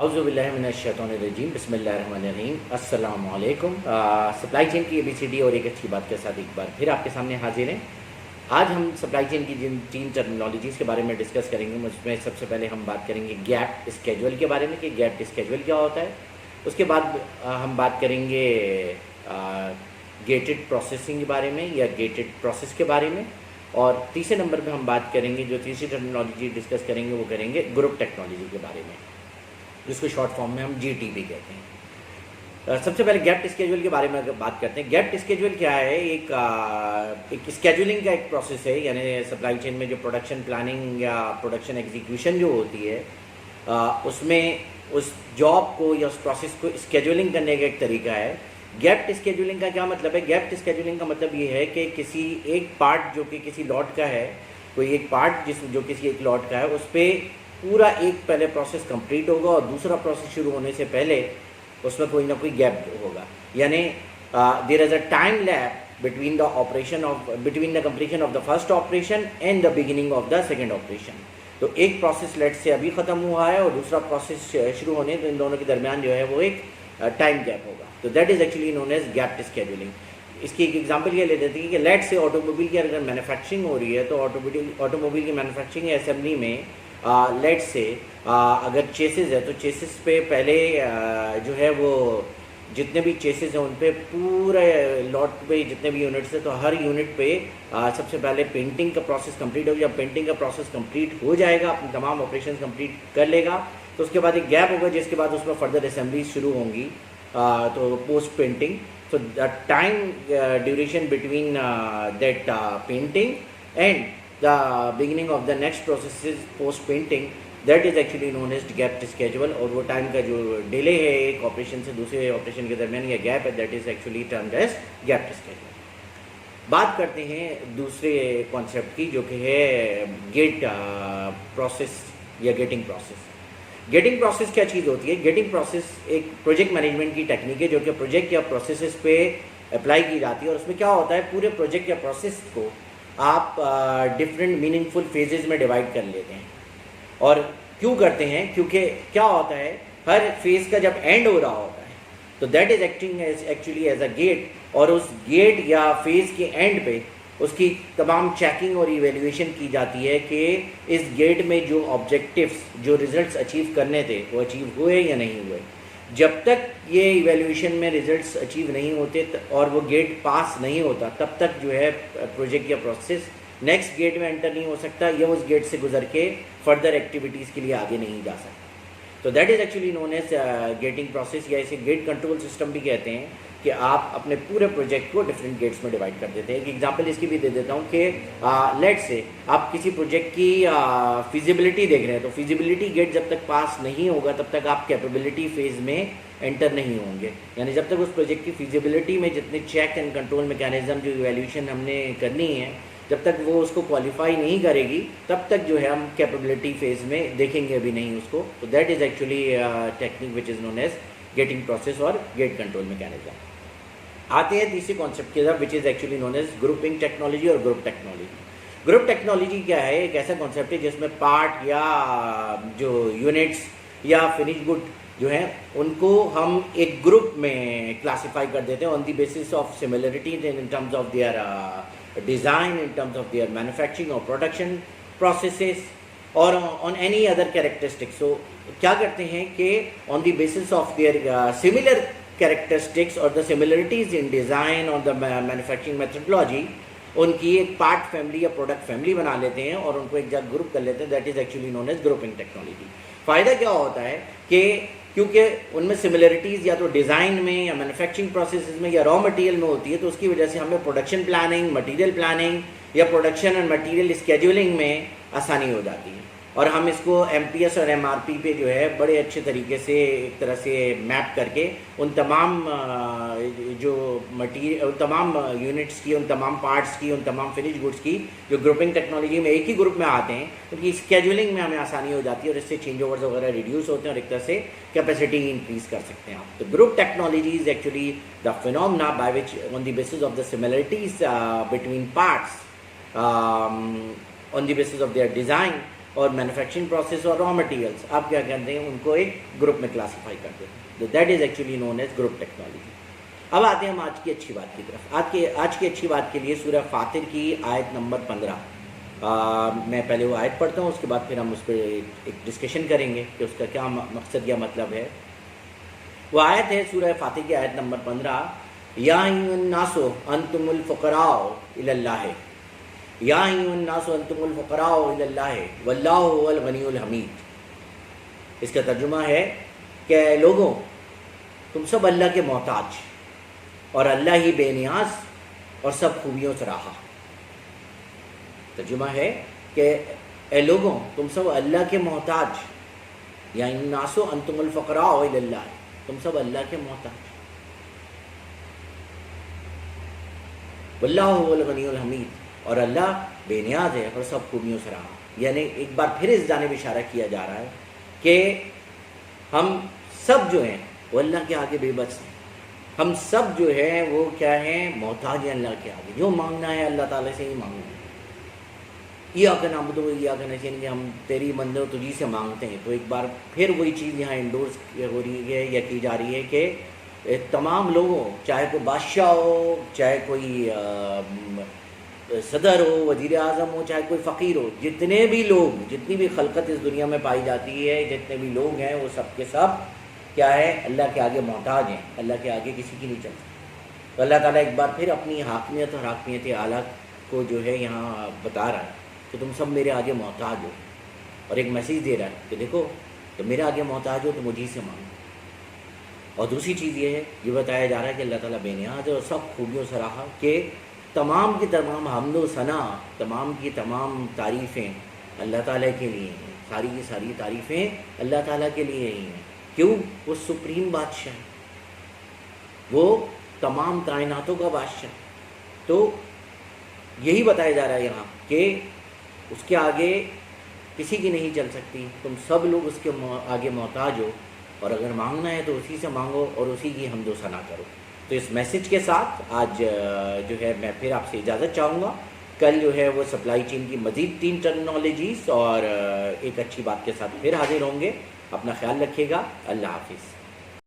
اعوذ باللہ من الشیطان الرجیم بسم اللہ الرحمن الرحیم السلام علیکم. سپلائی چین کی ABCD اور ایک اچھی بات کے ساتھ ایک بار پھر آپ کے سامنے حاضر ہیں. آج ہم سپلائی چین کی جن 3 ٹرمینالوجیز کے بارے میں ڈسکس کریں گے. اس میں سب سے پہلے ہم بات کریں گے گیپ اسکیجول کے بارے میں کہ گیپ اسکیجول کیا ہوتا ہے. اس کے بعد ہم بات کریں گے گیٹڈ پروسیسنگ کے بارے میں یا گیٹڈ پروسیس کے بارے میں. اور تیسرے نمبر پہ ہم بات کریں گے، جو تیسری ٹرمینالوجی ڈسکس کریں گے وہ کریں گے گروپ ٹیکنالوجی کے بارے میں، جس کو شارٹ فارم میں ہم GTP کہتے ہیں. سب سے پہلے گیپ اسکیجول کے بارے میں اگر بات کرتے ہیں. گیپ اسکیجول کیا ہے؟ ایک اسکیجولنگ کا ایک پروسیس ہے. یعنی سپلائی چین میں جو پروڈکشن پلاننگ یا پروڈکشن ایگزیکیوشن جو ہوتی ہے، اس میں اس جاب کو یا اس پروسیس کو اسکیجولنگ کرنے کا ایک طریقہ ہے. گیپ اسکیجولنگ کا کیا مطلب ہے؟ گیپ اسکیجولنگ کا مطلب یہ ہے کہ کسی ایک پارٹ جو کہ کسی لاٹ کا ہے، کوئی ایک پارٹ جو کسی ایک لاٹ کا ہے، اس پہ پورا ایک پہلے پروسیس کمپلیٹ ہوگا اور دوسرا پروسیس شروع ہونے سے پہلے اس میں کوئی نہ کوئی گیپ ہوگا. یعنی there is a time lap between the completion of the first operation and the beginning of the second operation. تو ایک پروسیس لیٹ سے ابھی ختم ہوا ہے اور دوسرا پروسیس شروع ہونے، تو ان دونوں کے درمیان جو ہے وہ ایک ٹائم گیپ ہوگا. تو that is actually known as gap scheduling. اس کی ایک ایگزامپل یہ لے لیتے ہیں کہ لیٹ سے آٹو موبائل کی اگر مینوفیکچرنگ ہو رہی ہے، تو آٹو موبائل کی مینوفیکچرنگ اسمبلی میں لیٹ سے اگر چیسز ہے تو چیسز پہ پہلے جو ہے وہ جتنے بھی چیسز ہیں ان پہ پورے لاٹ پہ جتنے بھی یونٹس ہیں، تو ہر یونٹ پہ سب سے پہلے پینٹنگ کا پروسیس کمپلیٹ ہوگا. جب پینٹنگ کا پروسیس کمپلیٹ ہو جائے گا، اپنے تمام آپریشن کمپلیٹ کر لے گا، تو اس کے بعد ایک گیپ ہوگا جس کے بعد اس میں فردر اسمبلیز شروع ہوں گی. تو post painting, so the time duration between that painting and the beginning of the next process is post painting. That is actually known as gap schedule. اور وہ ٹائم کا جو ڈیلے ہے ایک آپریشن سے دوسرے آپریشن کے درمیان یا گیپ ہے، that is actually termed as gap schedule. بات کرتے ہیں دوسرے کانسیپٹ کی، جو کہ ہے گیٹ پروسیس یا گیٹنگ پروسیس. گیٹنگ پروسیس کیا چیز ہوتی ہے؟ گیٹنگ پروسیس ایک پروجیکٹ مینجمنٹ کی ٹیکنیک ہے جو کہ پروجیکٹ یا پروسیسز پہ اپلائی کی جاتی ہے. اور اس میں کیا ہوتا ہے، پورے پروجیکٹ یا پروسیس کو آپ ڈفرینٹ میننگ فل فیزز میں ڈیوائڈ کر لیتے ہیں. اور کیوں کرتے ہیں؟ کیونکہ کیا ہوتا ہے، ہر فیز کا جب اینڈ ہو رہا ہوتا ہے تو that is acting actually as a gate. اور اس گیٹ یا فیز کے اینڈ پہ اس کی تمام چیکنگ اور ایویلیویشن کی جاتی ہے کہ اس گیٹ میں جو آبجیکٹیوز، جو ریزلٹس اچیو کرنے تھے وہ اچیو ہوئے یا نہیں ہوئے. جب تک یہ ایویلیویشن میں ریزلٹس اچیو نہیں ہوتے اور وہ گیٹ پاس نہیں ہوتا، تب تک جو ہے پروجیکٹ یا پروسیس نیکسٹ گیٹ میں انٹر نہیں ہو سکتا یا اس گیٹ سے گزر کے فردر ایکٹیویٹیز کے لیے آگے نہیں جا سکتا. تو that is actually known as gating process, یا اسے گیٹ کنٹرول سسٹم بھی کہتے ہیں، کہ آپ اپنے پورے پروجیکٹ کو ڈفرینٹ گیٹس میں ڈیوائڈ کر دیتے ہیں. ایک ایگزامپل اس کی بھی دے دیتا ہوں کہ لیٹ سے آپ کسی پروجیکٹ کی فیزیبلٹی دیکھ رہے ہیں، تو فیزیبلٹی گیٹ جب تک پاس نہیں ہوگا تب تک آپ کیپیبلٹی فیز میں انٹر نہیں ہوں گے. یعنی جب تک اس پروجیکٹ کی فیزیبلٹی میں جتنے چیک اینڈ کنٹرول میکینزم جو ایویلیوشن ہم نے کرنی ہے، جب تک وہ اس کو کوالیفائی نہیں کرے گی تب تک جو ہے ہم کیپیبلٹی فیز میں دیکھیں گے بھی نہیں اس کو. تو that is actually technique which is known as gating process اور گیٹ کنٹرول میکینزم. آتے ہیں تیسری کانسیپٹ کی طرف، which is actually known as grouping technology اور گروپ ٹیکنالوجی. گروپ ٹیکنالوجی کیا ہے؟ ایک ایسا کانسیپٹ ہے جس میں پارٹ یا جو یونٹس یا فنش گڈ جو ہیں ان کو ہم ایک گروپ میں کلاسیفائی کر دیتے ہیں on the basis of similarities in terms of their design, in terms of their manufacturing اور پروڈکشن پروسیسز اور on any other characteristics. So کیا کرتے ہیں کہ on the basis of their similar characteristics or the similarities in design or the manufacturing methodology، ان کی ایک part family یا product family بنا لیتے ہیں اور ان کو ایک جگہ گروپ کر لیتے ہیں. That is actually known as grouping technology. فائدہ کیا ہوتا ہے کہ کیونکہ ان میں سملرٹیز یا تو ڈیزائن میں یا مینوفیکچرنگ پروسیسز میں یا را مٹیریل میں ہوتی ہے، تو اس کی وجہ سے ہمیں پروڈکشن پلاننگ، مٹیریل پلاننگ یا پروڈکشن اینڈ مٹیریل اسکیجولنگ میں آسانی ہو جاتی ہے. اور ہم اس کو MPS اور MRP پہ جو ہے بڑے اچھے طریقے سے ایک طرح سے میپ کر کے ان تمام جو مٹیریل، ان تمام یونٹس کی، ان تمام پارٹس کی، ان تمام فنش گڈس کی جو گروپنگ ٹیکنالوجی میں ایک ہی گروپ میں آتے ہیں، ان کی اسکیجولنگ میں ہمیں آسانی ہو جاتی ہے اور اس سے چینج اوورز وغیرہ ریڈیوس ہوتے ہیں اور ایک طرح سے کیپیسٹی انکریز کر سکتے ہیں آپ. تو group technology is actually the phenomena by which on the basis of the similarities between parts on the basis of their design اور مینوفیکچرنگ پروسیس اور را مٹیریلس آپ کیا کہتے ہیں ان کو ایک گروپ میں کلاسیفائی کرتے ہیں. تو that is actually known as group technology. اب آتے ہیں ہم آج کی اچھی بات کی طرف. آج کی اچھی بات کے لیے سورہ فاطر کی آیت نمبر 15 میں پہلے وہ آیت پڑھتا ہوں, اس کے بعد پھر ہم اس پہ ایک ڈسکشن کریں گے کہ اس کا کیا مقصد یا مطلب ہے. وہ آیت ہے سورہ فاطر کی آیت نمبر 15, یا ایھا الناس انتم الفقراء الی اللہ, یا ایھا الناس انتم الفقراء الی اللہ واللہ هو الغنی الحمید. اس کا ترجمہ ہے کہ لوگوں تم سب اللہ کے محتاج اور اللہ ہی بے نیاز اور سب خوبیوں سے راہا. ترجمہ ہے کہ اے لوگوں تم سب اللہ کے محتاج, یا الناس انتم الفقراء الی اللہ, تم سب اللہ کے محتاج, واللہ هو الغنی الحمید, اور اللہ بے نیاز ہے اور سب خوبیوں سے رہا. یعنی ایک بار پھر اس جانب اشارہ کیا جا رہا ہے کہ ہم سب جو ہیں وہ اللہ کے آگے بے بس ہیں. ہم سب جو ہے وہ کیا ہیں, محتاج ہیں اللہ کے آگے. جو مانگنا ہے اللہ تعالیٰ سے ہی مانگنا ہے. ایاک نعبد و ایاک نستعین, کہ ہم تیری بندے تجھی سے مانگتے ہیں. تو ایک بار پھر وہی چیز یہاں انڈورس ہو رہی ہے یا کی جا رہی ہے کہ تمام لوگوں, چاہے کوئی بادشاہ ہو, چاہے کوئی صدر ہو, وزیر اعظم ہو, چاہے کوئی فقیر ہو, جتنے بھی لوگ, جتنی بھی خلقت اس دنیا میں پائی جاتی ہے, جتنے بھی لوگ ہیں وہ سب کے سب کیا ہے, اللہ کے آگے محتاج ہیں. اللہ کے آگے کسی کی نہیں چلتی. تو اللہ تعالیٰ ایک بار پھر اپنی حاکمیت اور حاکمیت اعلیٰ کو جو ہے یہاں بتا رہا ہے کہ تم سب میرے آگے محتاج ہو, اور ایک میسیج دے رہا ہے کہ دیکھو تم میرے آگے محتاج ہو تو مجھے سے مانگو. اور دوسری چیز یہ ہے, یہ بتایا جا رہا ہے کہ اللہ تعالیٰ بے نیاز ہے اور سب خوبیوں سے رہا, کہ تمام کی تمام حمد و ثنا, تمام کی تمام تعریفیں اللہ تعالیٰ کے لیے ہیں. ساری کی ساری تعریفیں اللہ تعالیٰ کے لیے ہی ہیں. کیوں؟ وہ سپریم بادشاہ ہے, وہ تمام کائناتوں کا بادشاہ. تو یہی بتایا جا رہا ہے یہاں کہ اس کے آگے کسی کی نہیں چل سکتی. تم سب لوگ اس کے آگے محتاج ہو, اور اگر مانگنا ہے تو اسی سے مانگو اور اسی کی حمد و ثنا کرو. تو اس میسج کے ساتھ آج جو ہے میں پھر آپ سے اجازت چاہوں گا. کل جو ہے وہ سپلائی چین کی مزید 3 ٹرمنالوجیز اور ایک اچھی بات کے ساتھ پھر حاضر ہوں گے. اپنا خیال رکھیے گا. اللہ حافظ.